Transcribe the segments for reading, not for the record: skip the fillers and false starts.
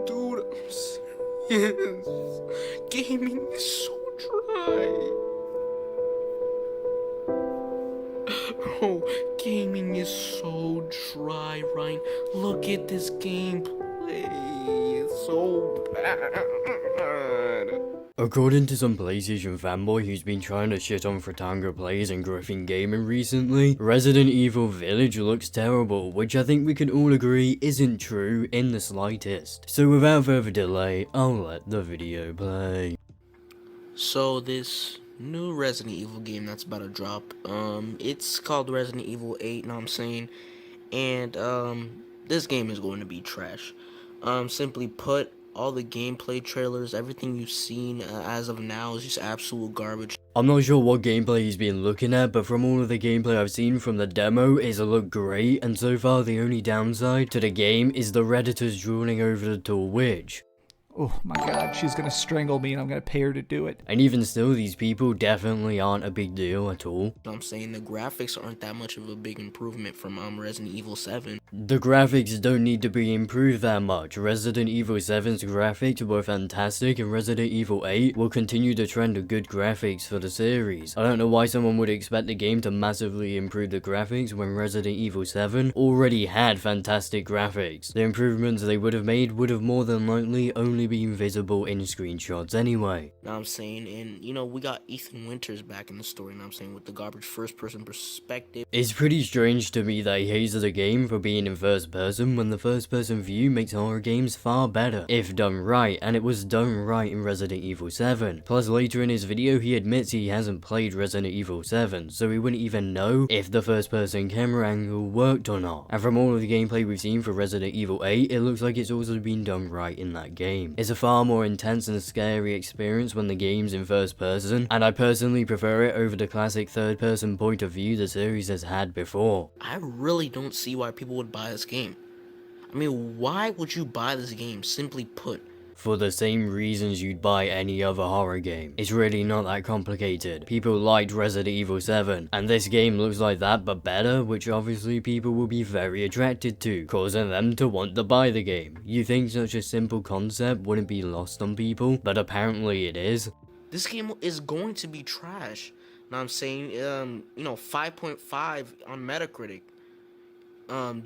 Dude, I'm serious. Gaming is so dry. Bro, gaming is so dry, Ryan. Look at this gameplay. It's so bad. According to some PlayStation fanboy who's been trying to shit on Fratanga plays and Griffin Gaming recently, Resident Evil Village looks terrible, which I think we can all agree isn't true in the slightest. So without further delay, I'll let the video play. So this new Resident Evil game that's about to drop, it's called Resident Evil 8, know what I'm saying? And this game is going to be trash. Simply put, all the gameplay trailers, everything you've seen as of now is just absolute garbage. I'm not sure what gameplay he's been looking at, but from all of the gameplay I've seen from the demo, it's looked great, and so far the only downside to the game is the Redditors drooling over the tall witch. Oh my god, she's gonna strangle me and I'm gonna pay her to do it. And even still, these people definitely aren't a big deal at all. I'm saying the graphics aren't that much of a big improvement from Resident Evil 7. The graphics don't need to be improved that much. Resident Evil 7's graphics were fantastic, and Resident Evil 8 will continue the trend of good graphics for the series. I don't know why someone would expect the game to massively improve the graphics when Resident Evil 7 already had fantastic graphics. The improvements they would have made would have more than likely only been visible in screenshots anyway. Know what I'm saying? And you know, we got Ethan Winters back in the story, know what I'm saying, with the garbage first person perspective. It's pretty strange to me that he hates the game for being in first person when the first person view makes horror games far better, if done right, and it was done right in Resident Evil 7. Plus later in his video he admits he hasn't played Resident Evil 7, so he wouldn't even know if the first person camera angle worked or not. And from all of the gameplay we've seen for Resident Evil 8, it looks like it's also been done right in that game. It's a far more intense and scary experience when the game's in first person, and I personally prefer it over the classic third person point of view the series has had before. I really don't see why people would buy this game. I mean, why would you buy this game, simply put? For the same reasons you'd buy any other horror game. It's really not that complicated. People liked Resident Evil 7, and this game looks like that but better, which obviously people will be very attracted to, causing them to want to buy the game. You think such a simple concept wouldn't be lost on people, but apparently it is. This game is going to be trash. Know what I'm saying? 5.5 on Metacritic.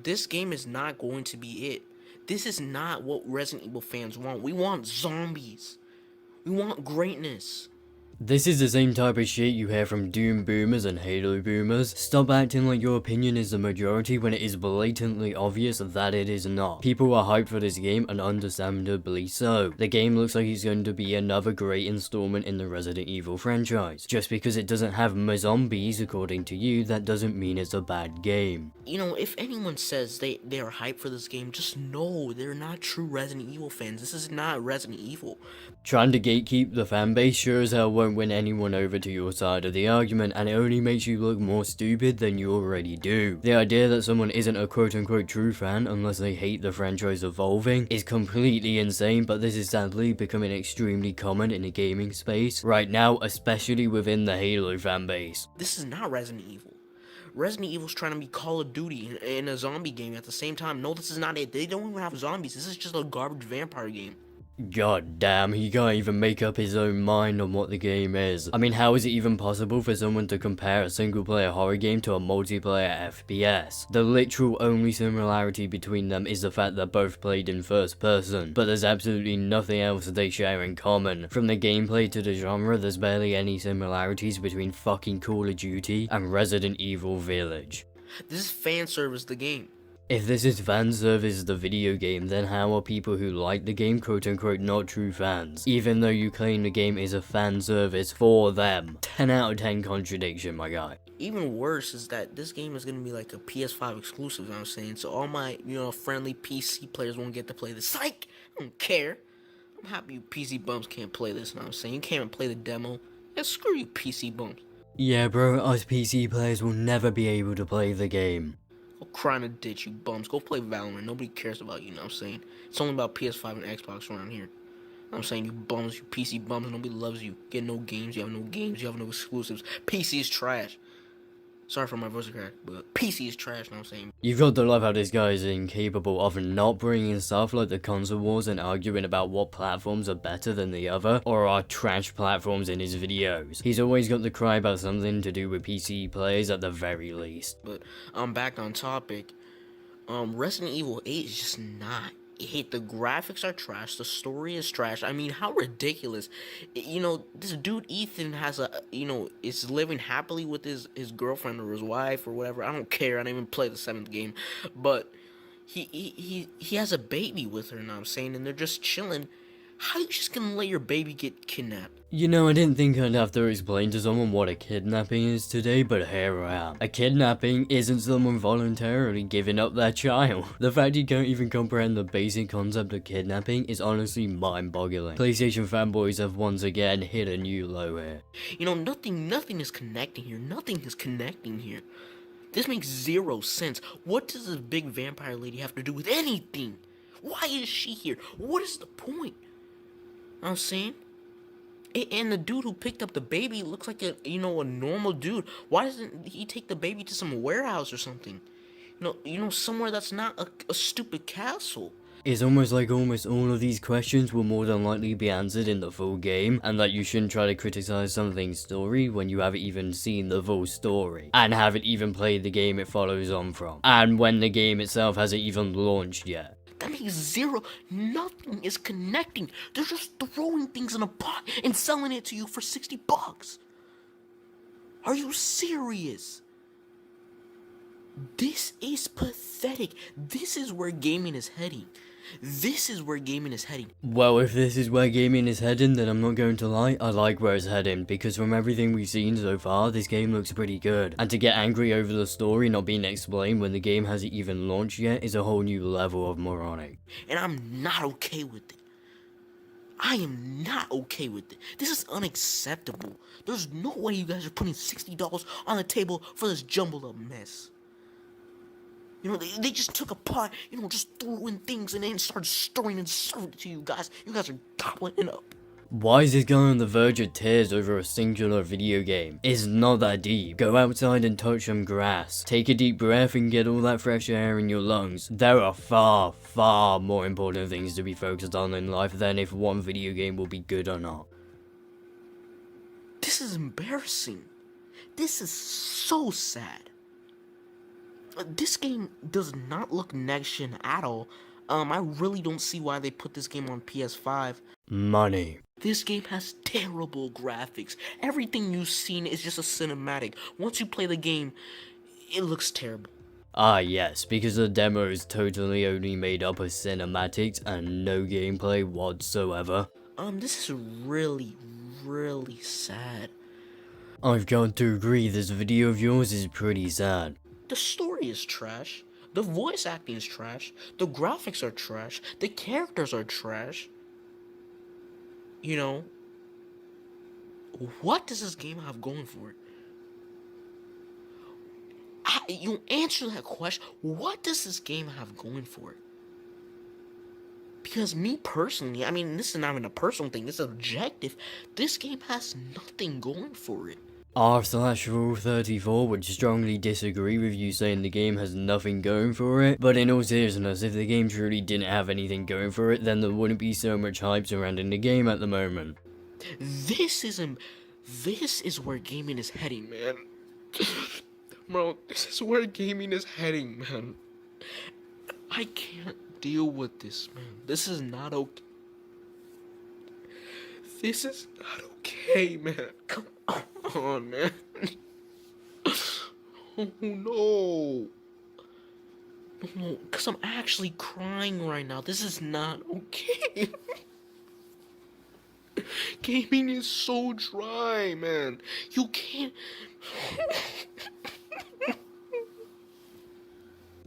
This game is not going to be it. This is not what Resident Evil fans want. We want zombies. We want greatness. This is the same type of shit you hear from Doom boomers and Halo boomers. Stop acting like your opinion is the majority when it is blatantly obvious that it is not. People are hyped for this game, and understandably so. The game looks like it's going to be another great installment in the Resident Evil franchise. Just because it doesn't have zombies according to you, that doesn't mean it's a bad game. You know, if anyone says they are hyped for this game, just know they're not true Resident Evil fans. This is not Resident Evil. Trying to gatekeep the fanbase sure as hell won't win anyone over to your side of the argument, and it only makes you look more stupid than you already do. The idea that someone isn't a quote-unquote true fan unless they hate the franchise evolving is completely insane, but this is sadly becoming extremely common in the gaming space right now, especially within the Halo fanbase. This is not Resident Evil. Resident Evil's trying to be Call of Duty in a zombie game at the same time. No, this is not it. They don't even have zombies. This is just a garbage vampire game. God damn, he can't even make up his own mind on what the game is. I mean, how is it even possible for someone to compare a single player horror game to a multiplayer FPS? The literal only similarity between them is the fact they're both played in first person, but there's absolutely nothing else they share in common. From the gameplay to the genre, there's barely any similarities between fucking Call of Duty and Resident Evil Village. This is fan service, the game. If this is fan service the video game, then how are people who like the game quote-unquote not true fans, even though you claim the game is a fan service for them? 10 out of 10 contradiction, my guy. Even worse is that this game is going to be like a PS5 exclusive, you know what I'm saying? So all my, friendly PC players won't get to play this. Psych! I don't care. I'm happy you PC bums can't play this, you know what I'm saying? You can't even play the demo. Yeah, screw you PC bums. Yeah bro, us PC players will never be able to play the game. Go cry in a ditch, you bums. Go play Valorant. Nobody cares about you, know what I'm saying? It's only about PS5 and Xbox around here. I'm saying, you bums, you PC bums, nobody loves you. Get no games, you have no exclusives. PC is trash. Sorry for my voice crack, but PC is trash, know what I'm saying? You've got to love how this guy is incapable of not bringing stuff like the console wars and arguing about what platforms are better than the other, or are trash platforms in his videos. He's always got to cry about something to do with PC players at the very least. But I'm back on topic. Resident Evil 8 is just not it. The graphics are trash. The story is trash. I mean, how ridiculous. You know, this dude Ethan has is living happily with his girlfriend or his wife or whatever. I don't care. I didn't even play the 7th game. But he has a baby with her, now I'm saying, and they're just chilling. How you just gonna let your baby get kidnapped? You know, I didn't think I'd have to explain to someone what a kidnapping is today, but here I am. A kidnapping isn't someone voluntarily giving up their child. The fact you can't even comprehend the basic concept of kidnapping is honestly mind-boggling. PlayStation fanboys have once again hit a new low here. You know, nothing is connecting here. Nothing is connecting here. This makes zero sense. What does this big vampire lady have to do with anything? Why is she here? What is the point? I'm saying? And the dude who picked up the baby looks like a normal dude. Why doesn't he take the baby to some warehouse or something? Somewhere that's not a stupid castle. It's almost like almost all of these questions will more than likely be answered in the full game, and that you shouldn't try to criticize something's story when you haven't even seen the full story, and haven't even played the game it follows on from, and when the game itself hasn't even launched yet. That makes zero. Nothing is connecting. They're just throwing things in a pot and selling it to you for $60. Are you serious? This is pathetic. This is where gaming is heading. This is where gaming is heading. Well, if this is where gaming is heading, then I'm not going to lie, I like where it's heading, because from everything we've seen so far, this game looks pretty good. And to get angry over the story not being explained when the game hasn't even launched yet is a whole new level of moronic. And I'm not okay with it. I am not okay with it. This is unacceptable. There's no way you guys are putting $60 on the table for this jumbled up mess. You know, they just took a pot, just threw in things and then started stirring and served it to you guys. You guys are gobbling it up. Why is this guy on the verge of tears over a singular video game? It's not that deep. Go outside and touch some grass. Take a deep breath and get all that fresh air in your lungs. There are far, far more important things to be focused on in life than if one video game will be good or not. This is embarrassing. This is so sad. This game does not look next-gen at all. I really don't see why they put this game on PS5. Money. This game has terrible graphics. Everything you've seen is just a cinematic. Once you play the game, it looks terrible. Ah yes, because the demo is totally only made up of cinematics and no gameplay whatsoever. This is really, really sad. I've got to agree, this video of yours is pretty sad. The story is trash. The voice acting is trash. The graphics are trash. The characters are trash. You know, what does this game have going for it? You answer that question. What does this game have going for it? Because me personally, I mean, this is not even a personal thing. This is objective. This game has nothing going for it. R/Rule34 would strongly disagree with you saying the game has nothing going for it, but in all seriousness, if the game truly didn't have anything going for it, then there wouldn't be so much hype surrounding the game at the moment. This is where gaming is heading, man. Bro, this is where gaming is heading, man. I can't deal with this, man. This is not okay. This is not okay, man. Come on, man. Oh, no. No, because I'm actually crying right now. This is not okay. Gaming is so dry, man. You can't...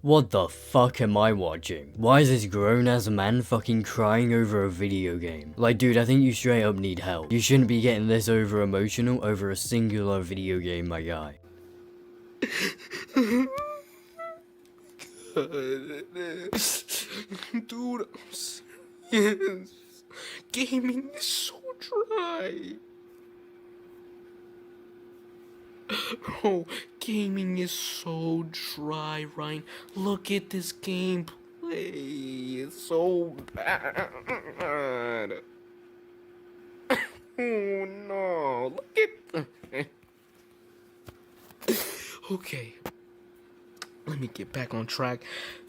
What the fuck am I watching? Why is this grown-ass man fucking crying over a video game? Like, dude, I think you straight up need help. You shouldn't be getting this over emotional over a singular video game, my guy. Dude, I'm serious. Gaming is so dry. Bro, gaming is so dry, Ryan. Look at this gameplay. It's so bad. Oh no, look at. Okay, let me get back on track.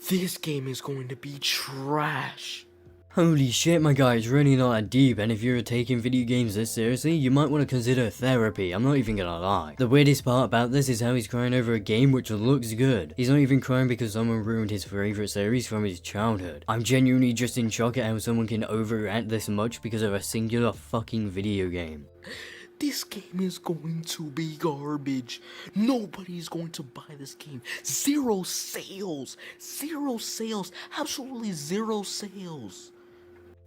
This game is going to be trash. Holy shit, my guy, it's really not that deep, and if you're taking video games this seriously, you might want to consider therapy, I'm not even gonna lie. The weirdest part about this is how he's crying over a game which looks good. He's not even crying because someone ruined his favorite series from his childhood. I'm genuinely just in shock at how someone can overreact this much because of a singular fucking video game. This game is going to be garbage. Nobody's going to buy this game. Zero sales. Zero sales. Absolutely zero sales.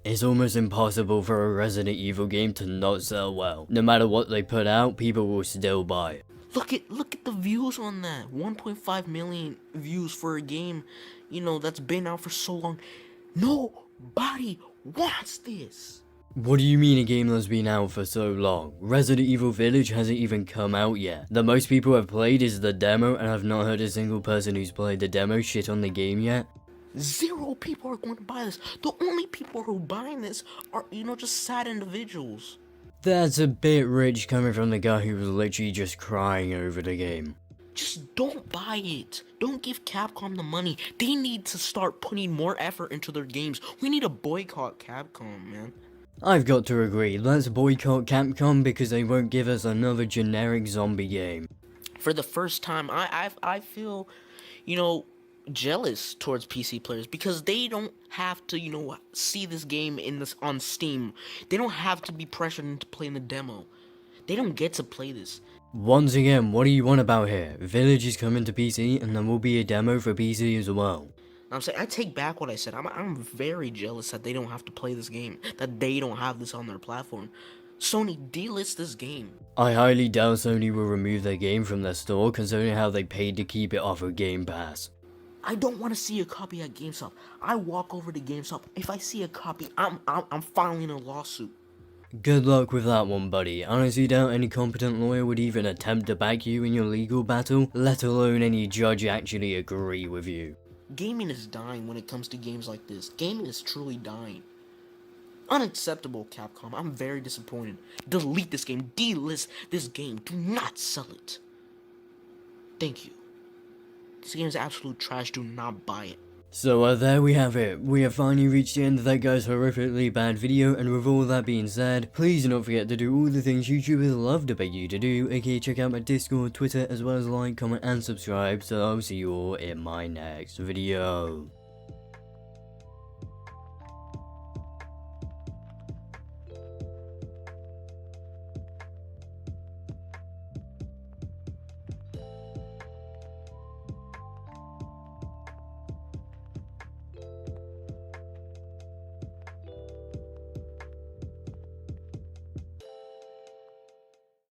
It's almost impossible for a Resident Evil game to not sell well. No matter what they put out, people will still buy it. Look at the views on that. 1.5 million views for a game, that's been out for so long. Nobody wants this. What do you mean a game that's been out for so long? Resident Evil Village hasn't even come out yet. The most people have played is the demo, and I've not heard a single person who's played the demo shit on the game yet. Zero people are going to buy this. The only people who are buying this are, just sad individuals. That's a bit rich coming from the guy who was literally just crying over the game. Just don't buy it. Don't give Capcom the money. They need to start putting more effort into their games. We need to boycott Capcom, man. I've got to agree, let's boycott Capcom because they won't give us another generic zombie game. For the first time, I feel, jealous towards PC players because they don't have to, see this game on Steam. They don't have to be pressured into playing the demo. They don't get to play this. Once again, what do you want about here? Village is coming to PC and there will be a demo for PC as well. I'm saying, I take back what I said. I'm very jealous that they don't have to play this game, that they don't have this on their platform. Sony, delist this game. I highly doubt Sony will remove their game from their store considering how they paid to keep it off of Game Pass. I don't want to see a copy at GameStop. I walk over to GameStop. If I see a copy, I'm filing a lawsuit. Good luck with that one, buddy. I honestly doubt any competent lawyer would even attempt to back you in your legal battle, let alone any judge actually agree with you. Gaming is dying when it comes to games like this. Gaming is truly dying. Unacceptable, Capcom. I'm very disappointed. Delete this game. Delist this game. Do not sell it. Thank you. This game is absolute trash. Do not buy it. So there we have it. We have finally reached the end of that guy's horrifically bad video, and with all that being said, please do not forget to do all the things YouTubers love to beg you to do, aka check out my Discord, Twitter, as well as like, comment and subscribe, so I'll see you all in my next video.